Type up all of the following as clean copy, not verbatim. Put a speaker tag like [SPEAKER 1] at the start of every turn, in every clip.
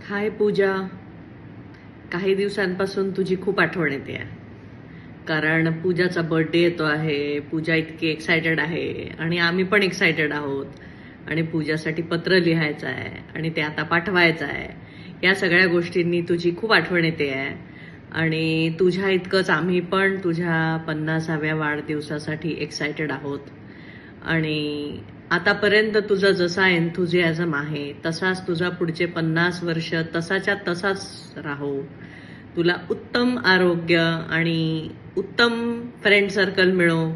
[SPEAKER 1] हाय पूजा. काही दिवसांपासून तुझी खूप आठवण येते. कारण पूजाचा बर्थडे येतो आहे. पूजा इतकी एक्सायटेड आहे आणि आम्ही पण एक्सायटेड आहोत. आणि पूजासाठी पत्र लिहायचं आहे आणि ते आता पाठवायचं आहे. या सगळ्या गोष्टींनी तुझी खूप आठवण येते आहे. आणि तुझ्या इतकंच आम्ही पण तुझ्या 50व्या वाढदिवसासाठी एक्सायटेड आहोत. आणि आतापर्यंत तुझा जसा एन्थुझियाझम आहे तसाच तुझा पुढचे 50 वर्ष तसाच्या तसाच राहो. तुला उत्तम आरोग्य आणि उत्तम फ्रेंड सर्कल मिळो,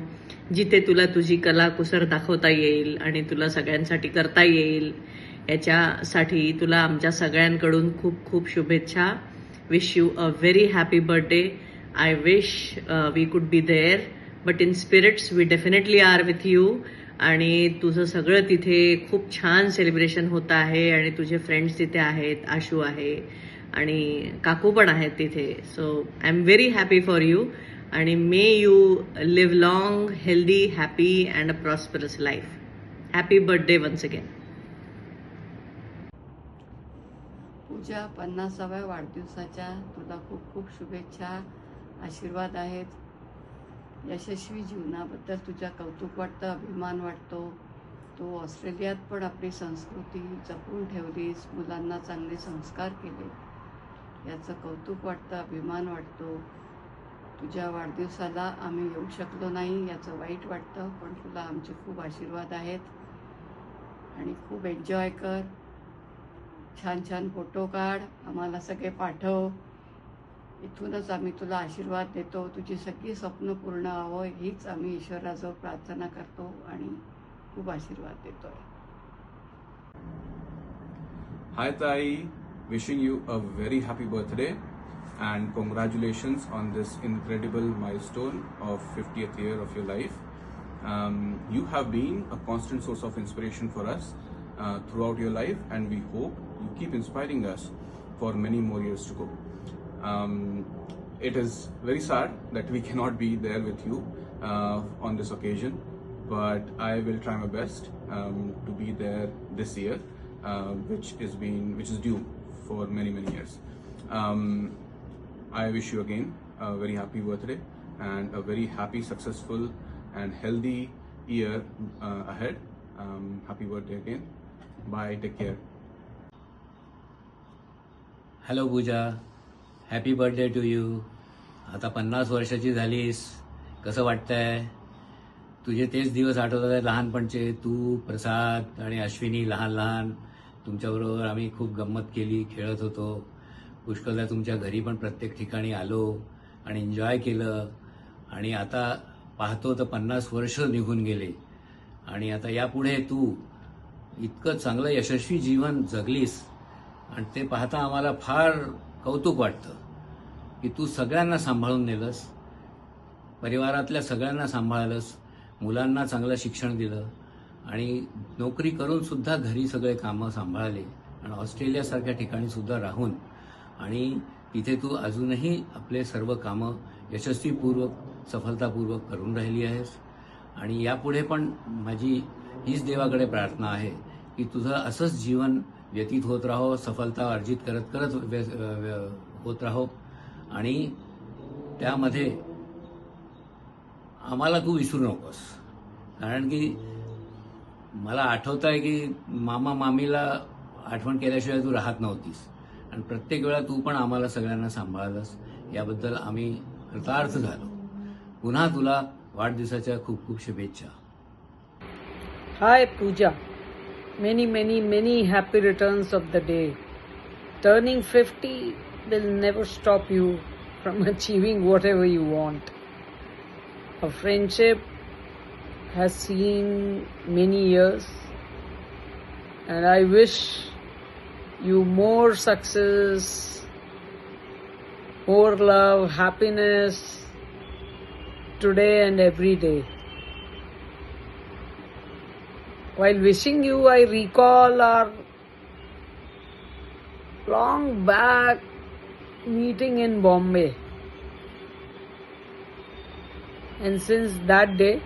[SPEAKER 1] जिथे तुला तुझी कलाकुसर दाखवता येईल आणि तुला सगळ्यांसाठी करता येईल. याच्यासाठी तुला आमच्या सगळ्यांकडून खूप खूप शुभेच्छा. Wish you a very happy birthday. I wish we could be there, but in spirits we definitely are with you. आणि तुझं सगळं तिथे खूप छान सेलिब्रेशन होत आहे आणि तुझे फ्रेंड्स तिथे आहेत. आशू आहे आणि काकू पण आहेत तिथे. So I am very happy for you. आणि may you live long, healthy, happy and a prosperous life. Happy birthday once again.
[SPEAKER 2] Pooja, 50व्या वाढदिवसाच्या तुला खूप खूप शुभेच्छा, आशीर्वाद आहेत. यशस्वी जीवनाबद्दल तुझ्या कौतुक वाटतं, अभिमान वाटतो. तू ऑस्ट्रेलियात पण आपली संस्कृती जपून ठेवलीस, मुलांना चांगले संस्कार केले, याचं कौतुक वाटतं, अभिमान वाटतो. तुझ्या वाढदिवसाला आम्ही येऊ शकलो नाही याचं वाईट वाटतं, पण तुला आमचे खूप आशीर्वाद आहेत. आणि खूप एन्जॉय कर, छान छान फोटो काढ, आम्हाला सगळे पाठव. इथूनच आम्ही तुला आशीर्वाद देतो. तुझी सगळी स्वप्न पूर्ण व्हावं हीच आम्ही ईश्वराजवळ प्रार्थना करतो आणि खूप आशीर्वाद देतोय.
[SPEAKER 3] Hi Tai, wishing you a very happy birthday and congratulations on this incredible milestone of 50th year of your life. You have been a constant source of inspiration for us throughout your life, and we hope you keep inspiring us for many more years to go. It is very sad that we cannot be there with you on this occasion, but I will try my best to be there this year, which is due for many years. I wish you again a very happy birthday and a very happy, successful, and healthy year ahead. Happy birthday again. Bye. Take care.
[SPEAKER 4] Hello Pooja, happy birthday to you. आता 50 वर्षाची झालीस, कसं वाटतंय? तुझे तेच दिवस आठवतात आहे लहानपणचे. तू, प्रसाद आणि अश्विनी लहान लहान तुमच्याबरोबर आम्ही खूप गंमत केली, खेळत होतो. पुष्कळदा तुमच्या घरी पण प्रत्येक ठिकाणी आलो आणि एन्जॉय केलं. आणि आता पाहतो तर 50 वर्ष निघून गेले आणि आता यापुढे तू इतकं चांगलं यशस्वी जीवन जगलीस आणि ते पाहता आम्हाला फार कौतुक वाटतं की तू सगळ्यांना सांभाळून नेलंस, परिवारातल्या सगळ्यांना सांभाळलंस, मुलांना चांगलं शिक्षण दिलं आणि नोकरी करून सुद्धा घरी सगळे कामं सांभाळले आणि ऑस्ट्रेलियासारख्या ठिकाणी सुद्धा राहून आणि तिथे तू अजूनही आपले सर्व कामं यशस्वीपूर्वक, सफलतापूर्वक करून राहिली आहेस. आणि यापुढे पण माझी हीच देवाकडे प्रार्थना आहे की तुझं असंच जीवन व्यतीत होत राहो, सफलता अर्जित करत होत राहो आणि त्यामध्ये आम्हाला तू विसरू नकोस. कारण की मला आठवत आहे की मामा मामीला आठवण केल्याशिवाय तू राहत नव्हतीस आणि प्रत्येक वेळा तू पण आम्हाला सगळ्यांना सांभाळलंस. याबद्दल आम्ही कृतार्थ झालो. पुन्हा तुला वाढदिवसाच्या खूप खूप शुभेच्छा.
[SPEAKER 5] Hi Pooja, many happy returns of the day. Turning 50 will never stop you from achieving whatever you want. A friendship has seen many years and I wish you more success, more love, happiness today and every day. While wishing you, I recall our long back meeting in Bombay. And since that day,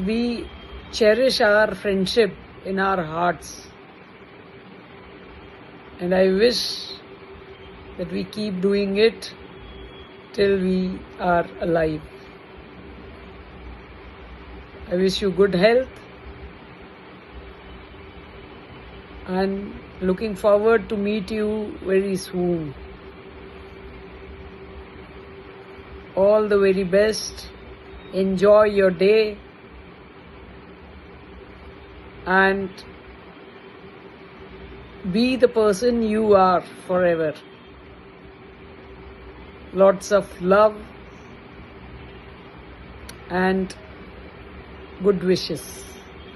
[SPEAKER 5] we cherish our friendship in our hearts. and I wish that we keep doing it till we are alive. I wish you good health and looking forward to meet you very soon. All the very best. Enjoy your day and be the person you are forever. Lots of love and good wishes.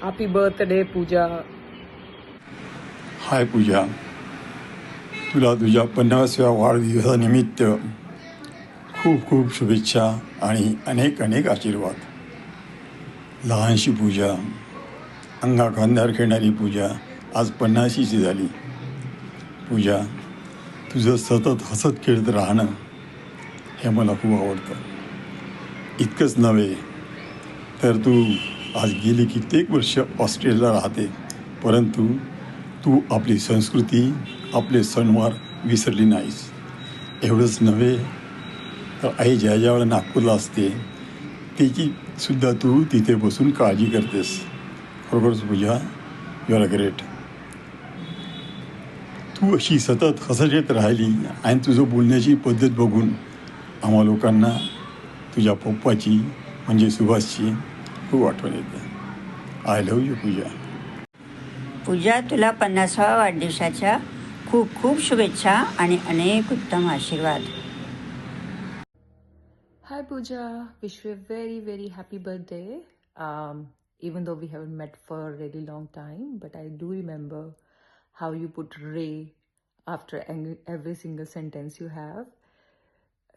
[SPEAKER 5] Happy birthday, Pooja.
[SPEAKER 6] हाय पूजा, तुला तुझ्या 50व्या वाढदिवसानिमित्त खूप खूप शुभेच्छा आणि अनेक अनेक आशीर्वाद. लहानशी पूजा, अंगाखांद्यावर खेळणारी पूजा आज 50ची झाली. पूजा, तुझं सतत हसत खेळत राहणं हे मला खूप आवडतं. इतकंच नव्हे तर तू आज गेली कित्येक वर्ष ऑस्ट्रेलियाला राहते, परंतु तू आपली संस्कृती, आपले सणवार विसरली नाहीस. एवढंच नव्हे तर आई ज्या वेळेला नागपूरला असते त्याची सुद्धा तू तिथे बसून काळजी करतेस. खरोखरच पूजा, यू आर अ ग्रेट. तू अशी सतत हसत येत राहिली आणि तुझं बोलण्याची पद्धत बघून आम्हा लोकांना तुझ्या पप्पाची म्हणजे सुभाषची खूप आठवण येते. आय लव्ह यू पूजा.
[SPEAKER 7] पूजा, तुला 50व्या वाढदिवसाच्या खूप खूप शुभेच्छा आणि अनेक उत्तम आशीर्वाद.
[SPEAKER 8] Hi Pooja, wish you a very very happy birthday. Even though we haven't met for a really long time, but I do remember how you put Ray after every single sentence you have.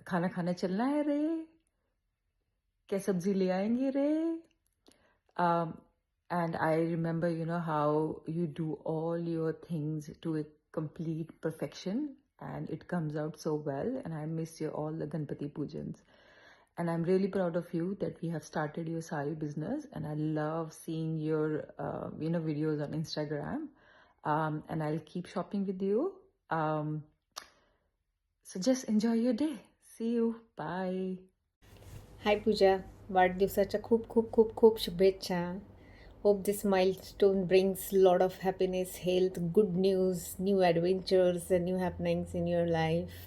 [SPEAKER 8] खाना खाना चलना है रे, क्या सब्जी ले आएंगे रे. And I remember, how you do all your things to a complete perfection and it comes out so well. And I miss you all the Ganpati Pujans. And I'm really proud of you that we have started your sari business. And I love seeing your, videos on Instagram. And I'll keep shopping with you. So just enjoy your day. See you. Bye.
[SPEAKER 9] हाय पूजा, वाढदिवसाच्या खूप खूप खूप खूप शुभेच्छा. Hope this milestone brings a lot of happiness, health, good news, new adventures and new happenings in your life.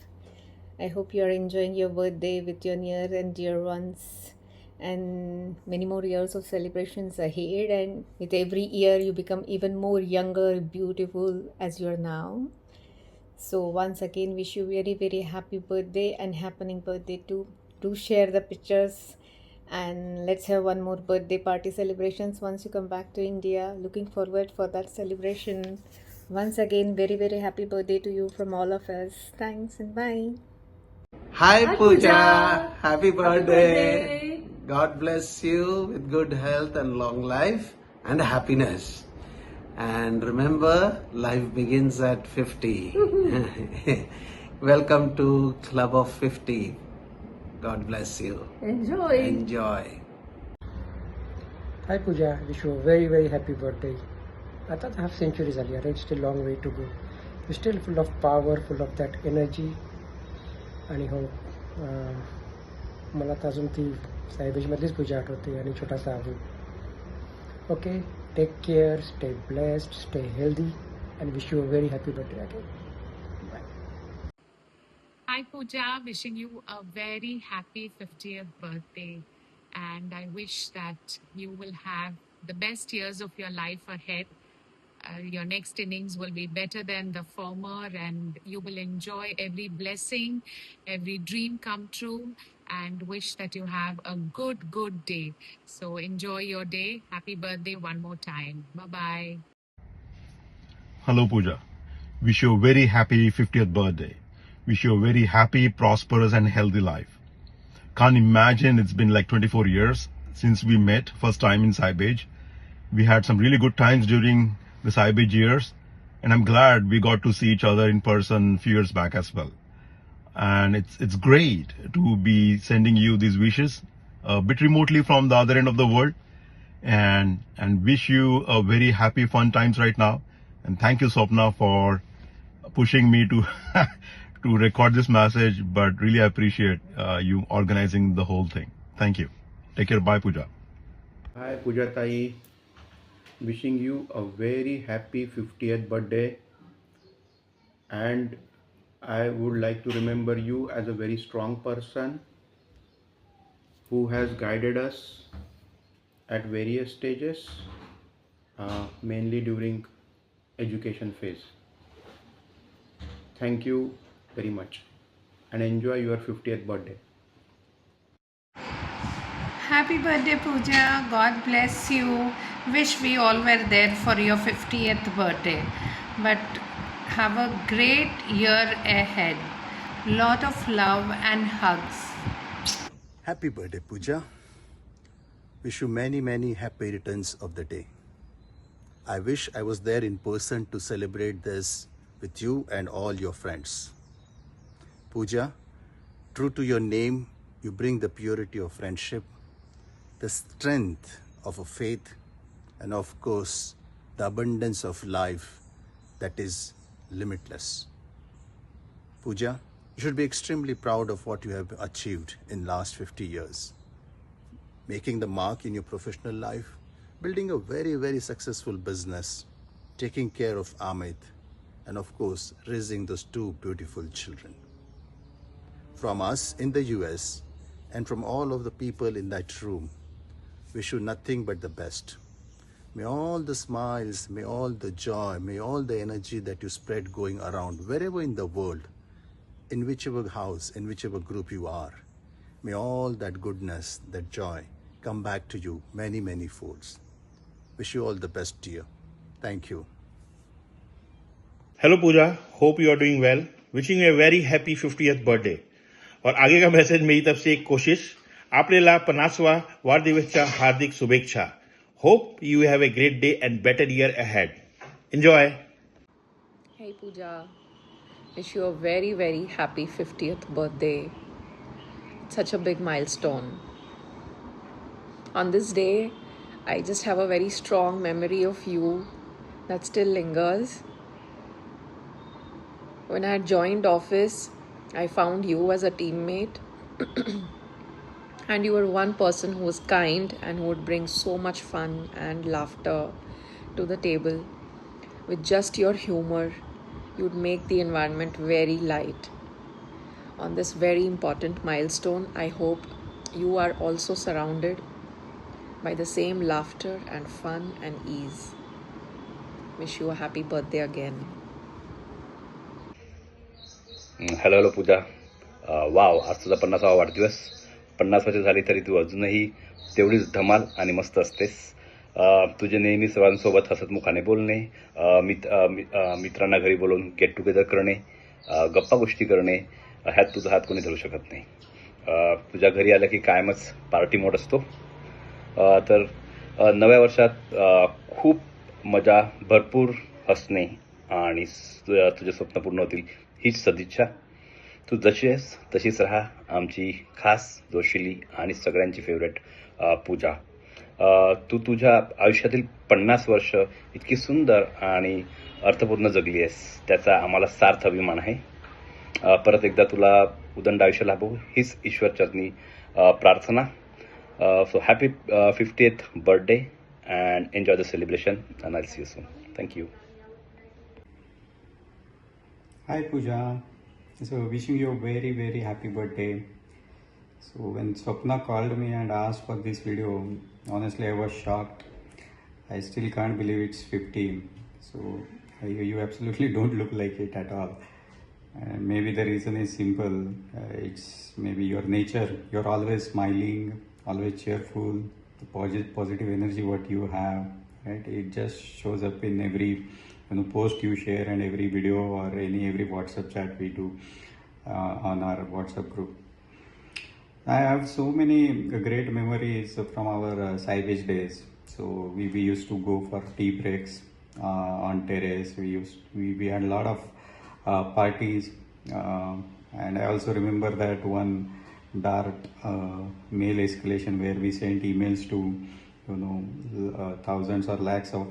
[SPEAKER 9] I hope you are enjoying your birthday with your near and dear ones and many more years of celebrations ahead, and with every year you become even more younger, beautiful as you are now. So once again wish you very very happy birthday and happening birthday too. Do share the pictures and let's have one more birthday party celebrations once you come back to India. Looking forward for that celebration. Once again very very happy birthday to you from all of us. Thanks and bye.
[SPEAKER 10] Hi Pooja, happy birthday. God bless you with good health and long life and happiness. And remember, life begins at 50. Welcome to Club of 50. God bless you. Enjoy.
[SPEAKER 11] Hi Pooja, wish you a very very happy birthday. आता half century झाली आहे, it's still long way to go. You still full of power, full of that energy. आणि हो, मला तर अजून ती साहेबेजमधलीच पूजा आठवते आणि छोटासा अजून. Okay, take care, stay blessed, stay healthy and wish you a very happy birthday again.
[SPEAKER 12] Hi Pooja, wishing you a very happy 50th birthday, and I wish that you will have the best years of your life ahead. Your next innings will be better than the former, and you will enjoy every blessing, every dream come true, and wish that you have a good day. So enjoy your day. Happy birthday one more time. Bye bye.
[SPEAKER 13] Hello Pooja, wish you a very happy 50th birthday. Wish you a very happy, prosperous and healthy life. Can't imagine it's been like 24 years since we met first time in Saibej. We had some really good times during the Saibej years, and I'm glad we got to see each other in person a few years back as well. And it's great to be sending you these wishes a bit remotely from the other end of the world, and wish you a very happy fun times right now. And thank you Swapna for pushing me to to record this message, but really I appreciate you organizing the whole thing. Thank you. Take care. Bye, Pooja.
[SPEAKER 14] Hi Pooja Tai, wishing you a very happy 50th birthday, and I would like to remember you as a very strong person who has guided us at various stages, mainly during education phase. Thank you very much and enjoy your 50th birthday.
[SPEAKER 12] Happy birthday, Pooja. God bless you. Wish we all were there for your 50th birthday. But have a great year ahead. Lot of love and hugs.
[SPEAKER 10] Happy birthday, Pooja. Wish you many, many happy returns of the day. I wish I was there in person to celebrate this with you and all your friends. Pooja, true to your name, you bring the purity of friendship, the strength of a faith, and of course, the abundance of life that is limitless. Pooja, you should be extremely proud of what you have achieved in last 50 years. Making the mark in your professional life, building a very, very successful business, taking care of Amit, and of course, raising those two beautiful children. From us in the US and from all of the people in that room, wish you nothing but the best. May all the smiles, may all the joy, may all the energy that you spread going around wherever in the world, in whichever house, in whichever group you are, may all that goodness, that joy come back to you many, many folds. Wish you all the best, dear. Thank you.
[SPEAKER 14] Hello Pooja, hope you are doing well. Wishing you a very happy 50th birthday. और आगे का message मेरी तरफ से एक कोशिश, आपल्याला 50वा वाढदिवसच्या हार्दिक शुभेच्छा. Hope you have a great day end better year ahead. Enjoy.
[SPEAKER 8] Hey Pooja, wish you a very, very happy 50th birthday. Such a big milestone. On this day, I just have a very strong memory of you that still lingers. When I had joined office, I found you as a teammate and you were one person who was kind and who would bring so much fun and laughter to the table. With just your humor, you would make the environment very light. On this very important milestone, I hope you are also surrounded by the same laughter and fun and ease. Wish you a happy birthday again.
[SPEAKER 15] Hello Pooja. Wow, आज तुझा 50वा वाढदिवस. 50 वर्ष झाली तरी तू अजूनही तेवढीच धमाल आणि मस्त असतेस. तुझे नेहमी सर्वांसोबत हसतमुखाने बोलणे, मित्रांना घरी बोलवून गेट टुगेदर करणे, गप्पा गोष्टी करणे, ह्यात तुझा हात कोणी धरू शकत नाही. तुझ्या घरी आलं की कायमच पार्टी मोड असतो. तर नव्या वर्षात खूप मजा, भरपूर हसणे आणि तुझे स्वप्न पूर्ण होतील हीच सदिच्छा. तू जशी आहेस तशीच राहा. आमची खास, जोशिली आणि सगळ्यांची फेवरेट पूजा. तू तुझ्या आयुष्यातील 50 वर्ष इतकी सुंदर आणि अर्थपूर्ण जगली आहेस, त्याचा आम्हाला सार्थ अभिमान आहे. परत एकदा तुला उदंड आयुष्य लाभो हीच ईश्वरचरणी प्रार्थना. So happy 50th birthday and enjoy the celebration, and I'll see you soon. Thank you.
[SPEAKER 16] Hi Pooja, so wishing you a very, very happy birthday. So when Swapna called me and asked for this video, honestly I was shocked. I still can't believe it's 50. So you absolutely don't look like it at all. Maybe the reason is simple. It's maybe your nature. You're always smiling, always cheerful, the positive energy what you have, right? It just shows up in every post you share and every video or every WhatsApp chat we do on our WhatsApp group. I have so many great memories from our Saibage days. So we used to go for tea breaks on terrace. We had a lot of parties, and I also remember that one DART mail escalation where we sent emails to thousands or lakhs of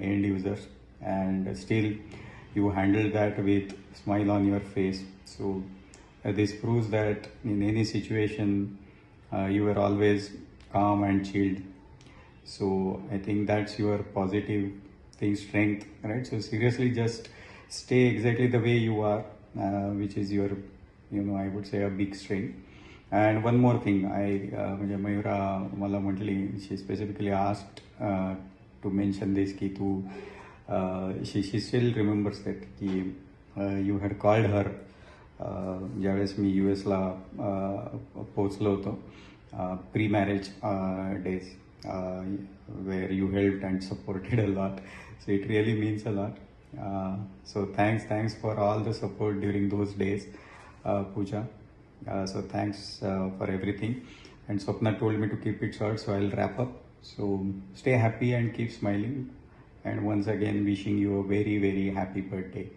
[SPEAKER 16] end users, and still you handled that with smile on your face. So this proves that in any situation you were always calm and chilled. So I think that's your positive thing, strength, right? So seriously, just stay exactly the way you are, which is your, I would say a big strength. And one more thing, म्हणजे मयुरा मला म्हटली, she specifically asked to mention this की तू she still remembers that की you had called her ज्यावेळेस मी US ला पोहोचलो होतो, pre-marriage days, where you helped and supported a lot. So it really means a lot. So thanks for all the support during those days, Pooja. So thanks for everything. And Swapna told me to keep it short, so I'll wrap up. So stay happy and keep smiling. And once again, wishing you a very, very happy birthday.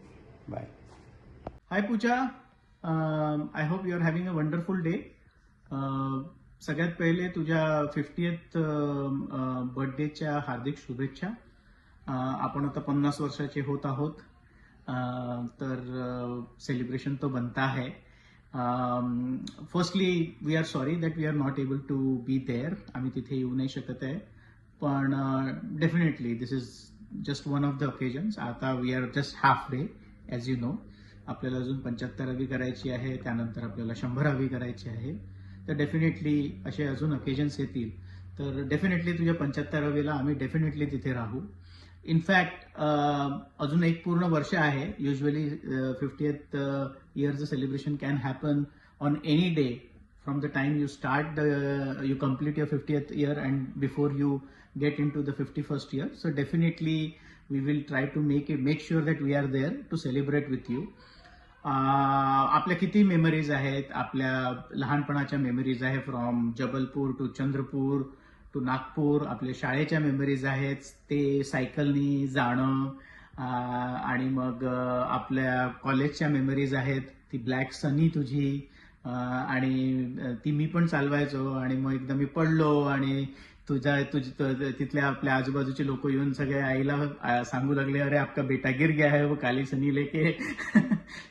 [SPEAKER 16] Bye.
[SPEAKER 17] Hi Pooja. I hope you are having a wonderful day. सगळ्यात पहिले तुझ्या 50th बर्थडेच्या हार्दिक शुभेच्छा. आपण आता 50 वर्षाचे होत आहोत, तर सेलिब्रेशन तो बनता है. Firstly we are sorry that we are not able to be there. आम्ही तिथे येऊ नाही शकत आहे, पण definitely this is just one of the occasions. आता we are just half day as you know. आपल्याला अजून 75वी करायची आहे, त्यानंतर आपल्याला 100वी करायची आहे. तर डेफिनेटली असे अजून ओकेजन्स येतील, तर डेफिनेटली तुझ्या 75वीला आम्ही डेफिनेटली तिथे राहू. इनफॅक्ट अजून एक पूर्ण वर्ष आहे. युजली 50th इयरचं celebration can happen on any day from the time you start you complete your 50th year and before you get into the 51st year. So definitely we will try to make sure that we are there to celebrate with you. आपल्या किती memories आहेत, आपल्या लहानपणाच्या memories आहे, from Jabalpur to Chandrapur to Nagpur. आपल्या शाळेच्या memories आहेत, ते सायकलनी जाणं, आणि मग आपल्या कॉलेजच्या मेमरीज आहेत, ती ब्लॅक सनी तुझी, आणि ती मी पण चालवायचो, आणि मग एकदा मी पडलो आणि तिथल्या आपल्या आजूबाजूचे लोक येऊन सगळे आईला सांगू लागले, अरे आपका बेटा गिर गया है वो काली सनी लेके.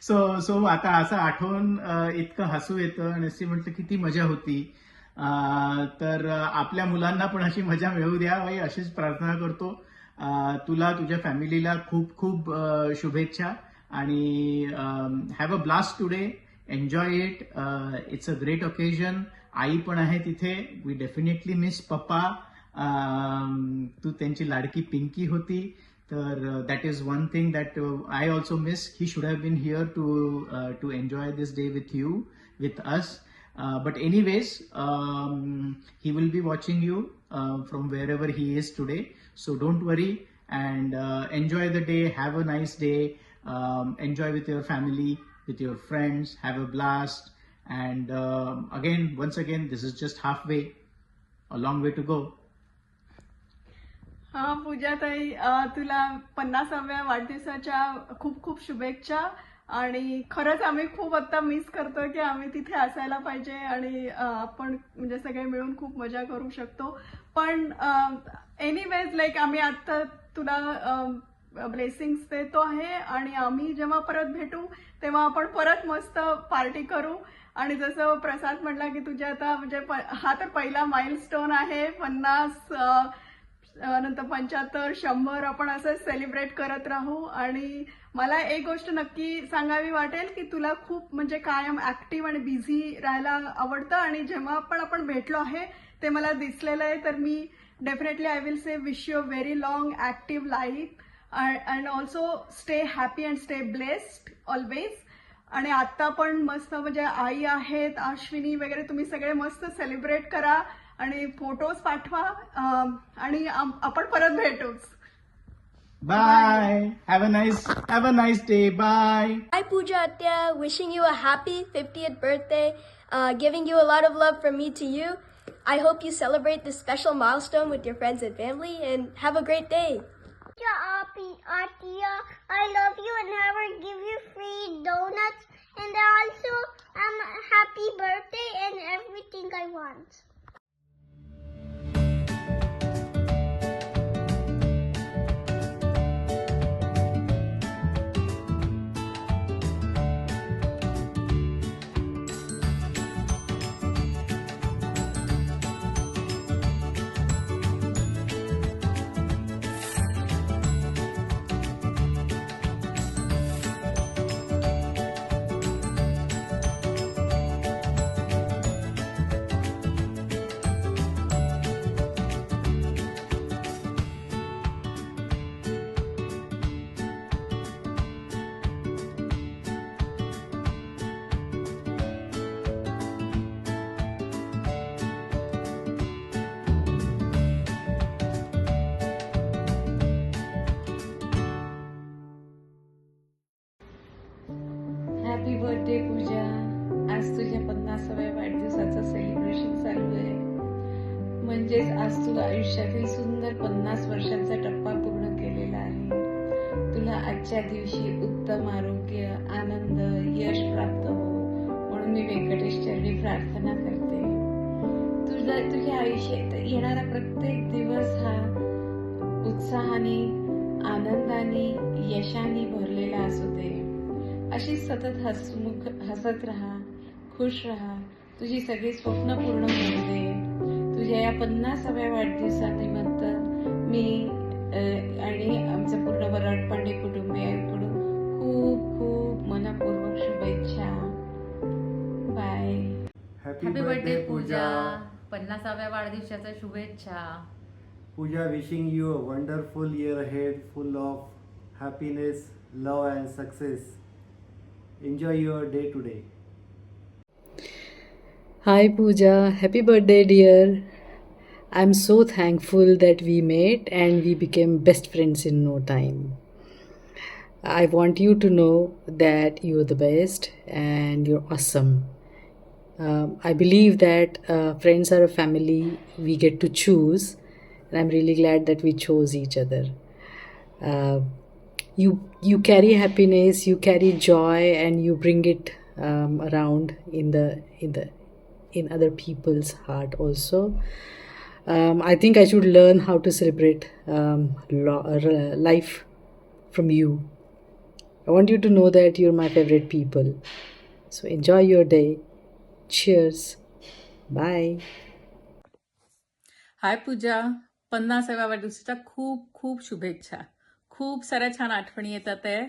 [SPEAKER 17] सो आता असं आठवून इतकं हसू येतं, आणि अशी म्हटलं किती मजा होती. तर आपल्या मुलांना पण अशी मजा मिळू द्या बाई, अशीच प्रार्थना करतो. तुला तुझ्या फॅमिलीला खूप खूप शुभेच्छा, आणि have a blast today. Enjoy it. It's a great occasion. आई पण आहे तिथे. वी डेफिनेटली मिस पप्पा. तू त्यांची लाडकी पिंकी होती, तर that is one thing that I also miss. He should have been here to enjoy this day with you, with us. But anyways, he will be watching you from wherever he is today. So don't worry, and enjoy the day. Have a nice day. Enjoy with your family, with your friends. Have a blast. And once again, this is just halfway. A long way to go.
[SPEAKER 18] हा पूजा ताई, तुला 50व्या वाढदिवसाच्या खूप खूप शुभेच्छा. आणि खरंच आम्ही खूप आता मिस करतो की आम्ही तिथे असायला पाहिजे, आणि आपण म्हणजे सगळे मिळून खूप मजा करू शकतो. पण एनिवेज लाईक आम्ही आता तुला ब्लेसिंग्स देतो आहे, आणि आम्ही जेव्हा परत भेटू तेव्हा आपण परत मस्त पार्टी करू. आणि जसं प्रसाद म्हटला की तुझ्या आता म्हणजे हा तर पहिला माइलस्टोन आहे. 50 नंतर 75, 100 आपण असं सेलिब्रेट करत राहू. आणि मला एक गोष्ट नक्की सांगावी वाटेल की तुला खूप म्हणजे कायम ऍक्टिव्ह आणि बिझी राहायला आवडतं, आणि जेव्हा पण आपण भेटलो आहे ते मला दिसलेलं आहे. तर मी definitely I will say wish you a very long active life, and also stay happy and stay blessed always. आणि आता पण मस्त म्हणजे आई आहेत, अश्विनी वगैरे, तुम्ही सगळे मस्त सेलिब्रेट करा आणि फोटोज पाठवा, आणि आपण परत भेटूच.
[SPEAKER 17] Bye. Have a nice day. Bye.
[SPEAKER 19] Hi Pooja Atya, wishing you a happy 50th birthday, giving you a lot of love from me to you. I hope you celebrate this special milestone with your friends and family, and have a great day.
[SPEAKER 20] Atya, I love you and I will give you free donuts, and also happy birthday and everything I want.
[SPEAKER 8] म्हणजेच आज तू आयुष्यातील सुंदर 50 वर्षांचा टप्पा पूर्ण केलेला आहे. तुला आजच्या दिवशी उत्तम आरोग्य, आनंद, यश प्राप्त हो म्हणून मी व्यंकटेश चरणी प्रार्थना करते. तुझ्या आयुष्यात येणारा प्रत्येक दिवस हा उत्साहाने, आनंदाने, यशाने भरलेला असू दे. अशी सतत हसत राहा, खुश राहा. तुझी सगळी स्वप्न पूर्ण होऊ दे. तुझ्या या 50व्या वाढदिवसानिमित्त मी आणि आमचं पूर्ण वराड पांडे कुटुंबियांकडून खूप खूप मनपूर्वक शुभेच्छा. बाय.
[SPEAKER 21] हॅपी बर्थडे पूजा. 50व्या वाढदिवसाच्या शुभेच्छा.
[SPEAKER 22] Pooja, wishing you a wonderful year ahead, full of happiness, love and success. Enjoy your day today.
[SPEAKER 23] Hi Pooja, happy birthday dear. I'm so thankful that we met and we became best friends in no time. I want you to know that you're the best and you're awesome. I believe that friends are a family we get to choose, and I'm really glad that we chose each other. You carry happiness, you carry joy, and you bring it around in other people's heart also. I think I should learn how to celebrate life from you. I want you to know that you're my favorite people. So enjoy your day. Cheers. Bye.
[SPEAKER 24] हाय पूजा. 50व्या वाढदिवसाच्या खूप खूप शुभेच्छा. खूप साऱ्या छान आठवणी येतात आहे.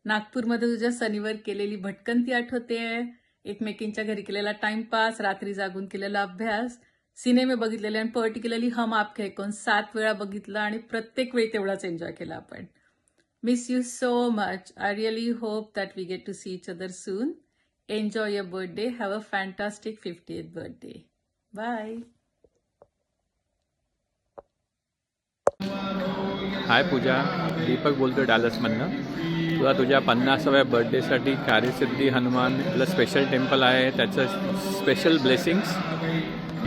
[SPEAKER 24] नागपूरमध्ये तुझ्या शनिवार केलेली भटकंती आठवते आहे. एकमेकींच्या घरी केलेला टाइमपास, रात्री जागून केलेला अभ्यास, सिनेमे बघितलेले आणि पर्टिक्युलरली हम आपके कौन 7 वेळा बघितलं आणि प्रत्येक वेळी तेवढाच एन्जॉय केला आपण. Miss you so much. I really hope that we get to see each other soon. Enjoy your birthday. Have a fantastic 50th birthday. Bye.
[SPEAKER 25] Hi Pooja, Deepak बोलतो डॅलसमधनं. तुला तुझ्या 50व्या बर्थडेसाठी कार्यसिद्धी हनुमान आपलं स्पेशल टेम्पल आहे, त्याचं special blessings.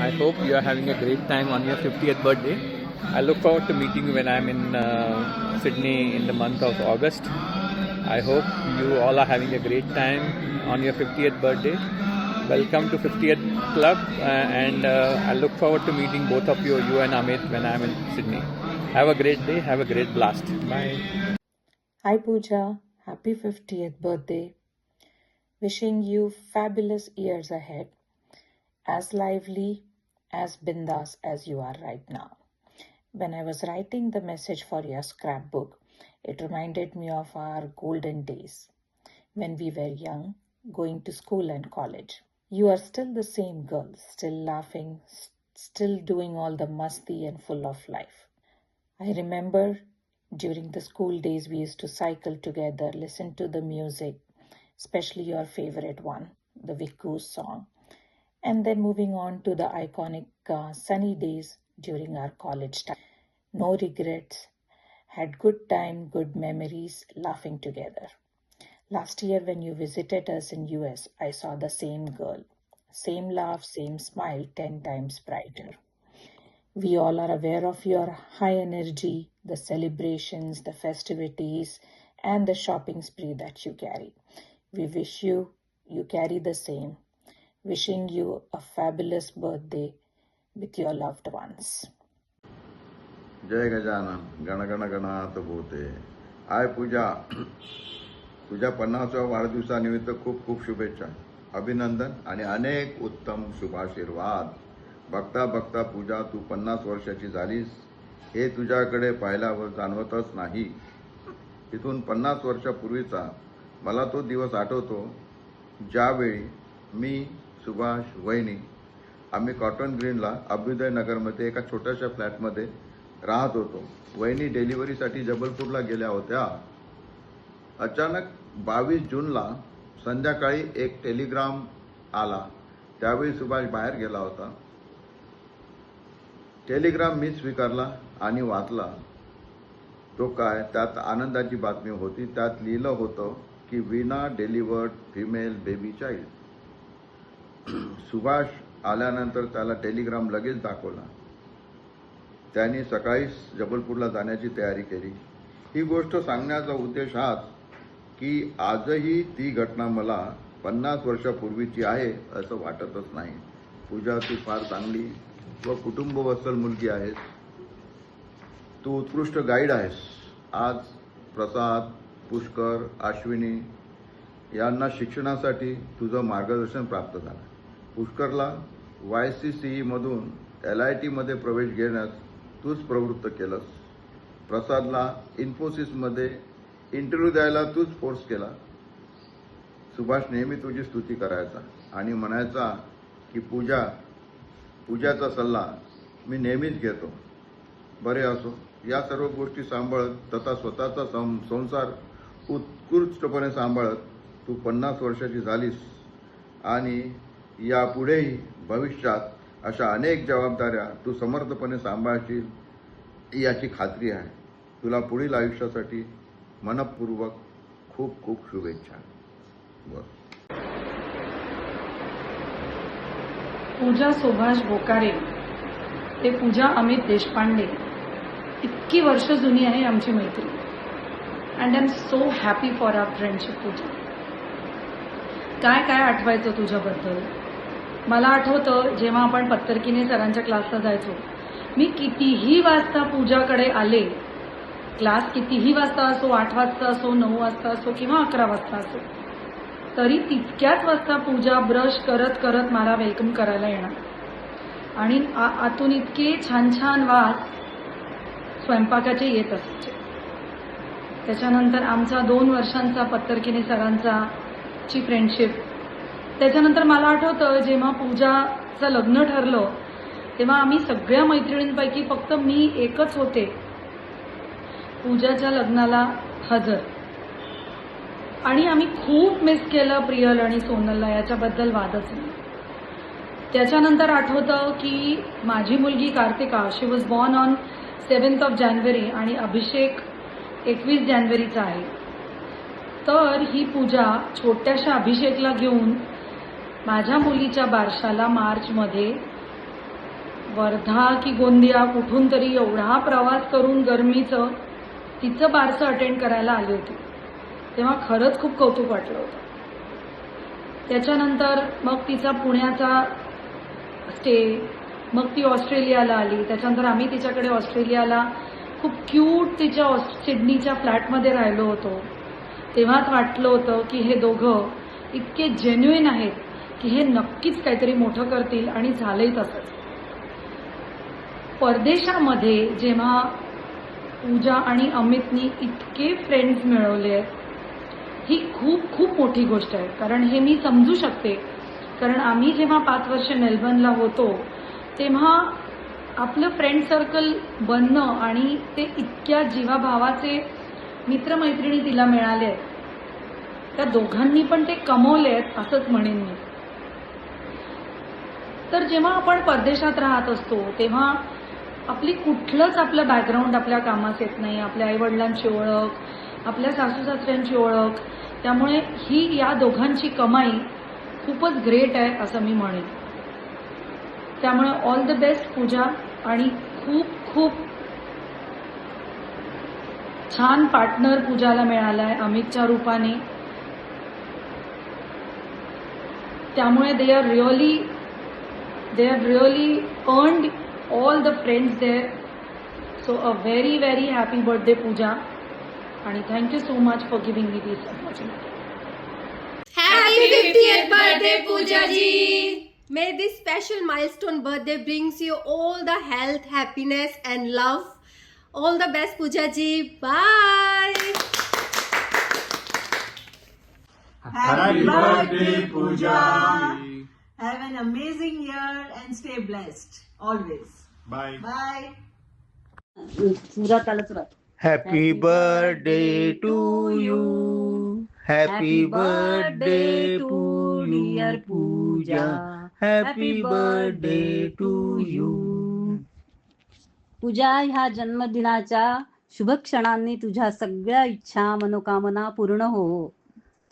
[SPEAKER 25] I hope you are having a great time on your 50th birthday. I look forward to meeting when I am in Sydney in the month of August. I hope you all are having a great time on your 50th birthday. Welcome to 50th Club, and I look forward to meeting both of you and Amit, when I am in Sydney. Have a great day. Have a great blast. Bye.
[SPEAKER 8] Hi Pooja, happy 50th birthday. Wishing you fabulous years ahead, as lively, as bindas as you are right now. When I was writing the message for your scrapbook, it reminded me of our golden days when we were young, going to school and college. You are still the same girl, still laughing, still doing all the masti and full of life. I remember during the school days we used to cycle together, listen to the music, especially your favorite one, the Vikku song, and then moving on to the iconic sunny days during our college time. No regrets, had good time, good memories, laughing together. Last year when you visited us in US, I saw the same girl, same laugh, same smile, 10 times brighter. We all are aware of your high energy, the celebrations, the festivities, and the shopping spree that you carry. We wish you carry the same. Wishing you a fabulous birthday with your loved ones.
[SPEAKER 26] जय गजानन गण गण गणात भूते. हाय पूजा, तुझ्या 50व्या वाढदिवसानिमित्त खूप खूप शुभेच्छा, अभिनंदन आणि अनेक उत्तम शुभाशीर्वाद. बघता बघता पूजा तू 50 वर्षाची झालीस हे तुझ्याकडे पाहिल्यावर जाणवतच नाही. इथून 50 वर्षापूर्वीचा मला तो दिवस आठवतो ज्यावेळी मी, सुभाष, वहिनी आम्ही कॉटन ग्रीनला अभ्युदय नगरमध्ये एका छोट्याशा फ्लॅटमध्ये राहत होतो. वहिनी डिलिव्हरीसाठी जबलपूरला गेल्या होत्या. अचानक 22 जूनला संध्याकाळी एक टेलिग्राम आला. त्यावेळी सुभाष बाहेर गेला होता. टेलिग्राम मी स्वीकारला आणि वाचला. तो काय, त्यात आनंदाची बातमी होती. त्यात लिहिलं होतं की Veena delivered female baby child. Subhash आल्यानंतर त्याला टेलिग्राम लगेच दाखवला. त्यांनी सकाळीच जबलपूरला जाण्याची तयारी केली. ही गोष्ट सांगण्याचा उद्देश हाच की आजही ती घटना मला 50 वर्षापूर्वीची आहे असं वाटतच नाही. पूजा, तू फार चांगली व कुटुंबवत्सल मुलगी आहेस. तू उत्कृष्ट गाईड आहेस. आज प्रसाद, पुष्कर, अश्विनी यांना शिक्षणासाठी तुझं मार्गदर्शन प्राप्त झालं. पुष्करला YCCE मधून LIT मध्ये प्रवेश घेण्यास तूच प्रवृत्त केलंस. प्रसादला इन्फोसिसमध्ये इंटरव्ह्यू द्यायला तूच फोर्स केला. सुभाष नेहमी तुझी स्तुती करायचा आणि म्हणायचा की पूजाचा सल्ला मी नेहमीच घेतो. बरे असो, या सर्व गोष्टी सांभाळत तथा स्वतःचा संसार उत्कृष्टपणे सांभाळत तू 50 वर्षाची झालीस आणि यापुढेही भविष्यात अशा अनेक जबाबदाऱ्या तू समर्थपणे सांभाळशील याची खात्री आहे. तुला पुढील आयुष्यासाठी मनपूर्वक खूप खूप शुभेच्छा. बस.
[SPEAKER 1] पूजा सुभाष बोकारे ते पूजा अमित देशपांडे, इतकी वर्ष जुनी आहे आमची मैत्री. And I am so happy for our friendship. Pooja, काय काय आठवायचं तुझ्याबद्दल. मला आठवतं जेव्हा आपण पत्तरकिनी सरांच्या क्लासला जायचो, मी कितीही वाजता पूजाकडे आले, क्लास कितीही वाजता असो, 8 वाजता असो, 9 वाजता असो किंवा 11 वाजता असो, तरी तितक्याच वाजता पूजा ब्रश करत करत मला वेलकम करायला येणार आणि आतून इतके छान छान वास स्वयंपाकाचे येत असायचे. त्याच्यानंतर आमचा 2 वर्षांचा पत्तरकिनी सरांचा ची फ्रेंडशिप. त्याच्यानंतर मला आठवतं जेव्हा पूजाचं लग्न ठरलं तेव्हा आम्ही सगळ्या मैत्रिणींपैकी फक्त मी एकच होते पूजाच्या लग्नाला हजर. आणि आम्ही खूप मिस केलं प्रियल आणि सोनलला, याच्याबद्दल वादच नाही. त्याच्यानंतर आठवतं की माझी मुलगी कार्तिका, शी वॉज बॉर्न ऑन 7 जानेवारी आणि अभिषेक 21 जानेवारीचा आहे. तर ही पूजा छोट्याशा अभिषेकला घेऊन माझ्या मुलीच्या बारशाला मार्चमध्ये वर्धा की गोंदिया कुठून तरी एवढा प्रवास करून गरमीचं तिचं बारसं अटेंड करायला आली होती. तेव्हा खरंच खूप कौतुक वाटलं होतं. त्याच्यानंतर मग तिचा पुण्याचा स्टे, मग ती ऑस्ट्रेलियाला आली. त्याच्यानंतर आम्ही तिच्याकडे ऑस्ट्रेलियाला खूप क्यूट तिच्या सिडनीच्या फ्लॅटमध्ये राहिलो होतो. तेव्हाच वाटलं होतं की हे दोघं इतके जेन्युइन आहेत की हे नक्कीच काहीतरी मोठं करतील आणि झालंही तसंच. परदेशामध्ये जेव्हा पूजा आणि अमितनी इतके फ्रेंड्स मिळवले आहेत, ही खूप खूप मोठी गोष्ट आहे. कारण हे मी समजू शकते, कारण आम्ही जेव्हा 5 वर्ष मेलबर्नला होतो तेव्हा आपलं फ्रेंड सर्कल बनणं आणि ते इतक्या जीवाभावाचे मित्रमैत्रिणी तिला मिळाले आहेत, त्या दोघांनी पण ते कमवले आहेत असंच म्हणेन मी. तर जेव्हा आपण परदेशात राहत असतो तेव्हा आपलं बॅकग्राऊंड आपल्या कामास येत नाही. आपल्या आईवडिलांची ओळख, आपल्या सासू सासऱ्यांची ओळख, त्यामुळे ही या दोघांची कमाई खूपच ग्रेट आहे असं मी म्हणेन. त्यामुळे ऑल द बेस्ट पूजा, आणि खूप खूप छान पार्टनर पूजाला मिळालाय अमितच्या रूपाने. त्यामुळे they are really earned all the friends there. So a very very happy birthday Pooja, and thank you so much for giving me this opportunity.
[SPEAKER 19] Happy 50th birthday Pooja ji. May this special milestone birthday brings you all the health, happiness and love. All the best Pooja ji. Bye.
[SPEAKER 2] Happy birthday Pooja. Have an amazing year and stay blessed always.
[SPEAKER 3] Bye.
[SPEAKER 2] Bye.
[SPEAKER 4] Happy birthday to you. Happy birthday to dear Pooja. Happy birthday to you.
[SPEAKER 5] पूजा, ह्या जन्मदिनाच्या शुभ क्षणांनी तुझ्या सगळ्या इच्छा मनोकामना पूर्ण हो,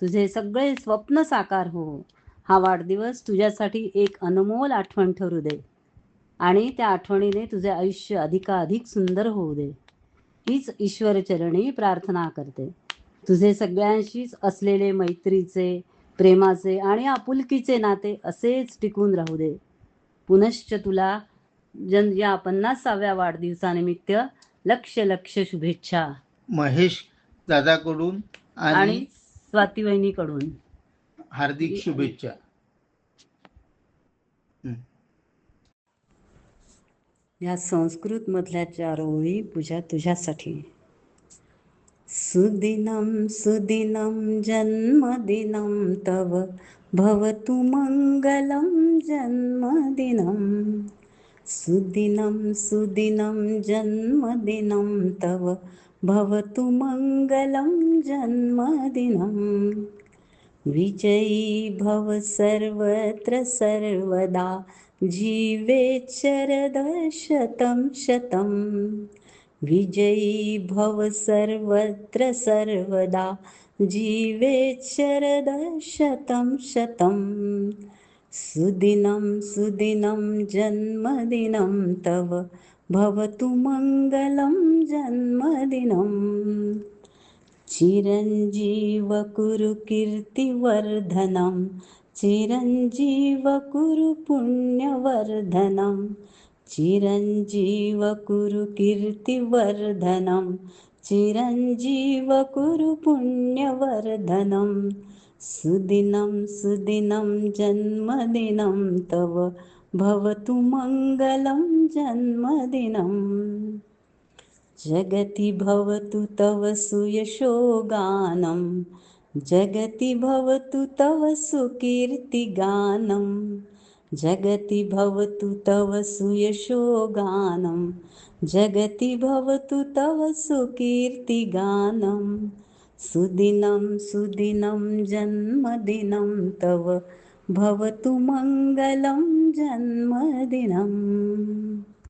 [SPEAKER 5] तुझे सगळे स्वप्न साकार हो. हा वाढदिवस तुझ्यासाठी एक अनमोल आठवण ठरू दे. आणि त्या आठवणीने तुझे आयुष्य अधिकाधिक सुंदर होऊ दे, हीच ईश्वरचरणी प्रार्थना करते. तुझे सगळ्यांशीच असलेले मैत्रीचे, प्रेमाचे आणि आपुलकीचे नाते असेच टिकून राहू दे. पुनश्च तुला या 50व्या वाढदिवसानिमित्त लक्ष लक्ष शुभेच्छा.
[SPEAKER 4] महेश दादाकडून
[SPEAKER 5] आणि स्वाती वहिनीकडून
[SPEAKER 4] हार्दिक शुभेच्छा.
[SPEAKER 5] या संस्कृत मधल्या 4 ओळी पूजा तुझ्यासाठी. सुदिनं सुदिनं जन्मदिनं तव भवतु मंगलं जन्मदिनं. सुदिनं सुदिनं जन्मदिनं तव भवतु मंगलं जन्मदिनं. विजयी भव सर्वत्र सर्वदा जीवेच्चरद शतं शतं. विजयी भव सर्वत्र सर्वदा जीवेच्चरद शतं शतं. सुदिनं सुदिनं जन्मदिनं तव भवतु मंगलं जन्मदिनं. चिरंजीव कुरु कीर्तिवर्धनं, चिरंजीव कुरु पुण्यवर्धनं. चिरंजीव कुरु कीर्तिवर्धनं, चिरंजीव कुरु पुण्यवर्धनं. सुदिनं सुदिनं जन्मदिनं तव भवतु मंगलं जन्मदिनं. जगति भवतु तव सुयशोगानं, जगति भवतु तव सुकीर्तिगानं. जगति भवतु तव सुयशोगानं, जगति भवतु तव सुकीर्तिगानं. सुदिनं सुदिनं जन्मदिनं तव भवतु मंगलं जन्मदिनं.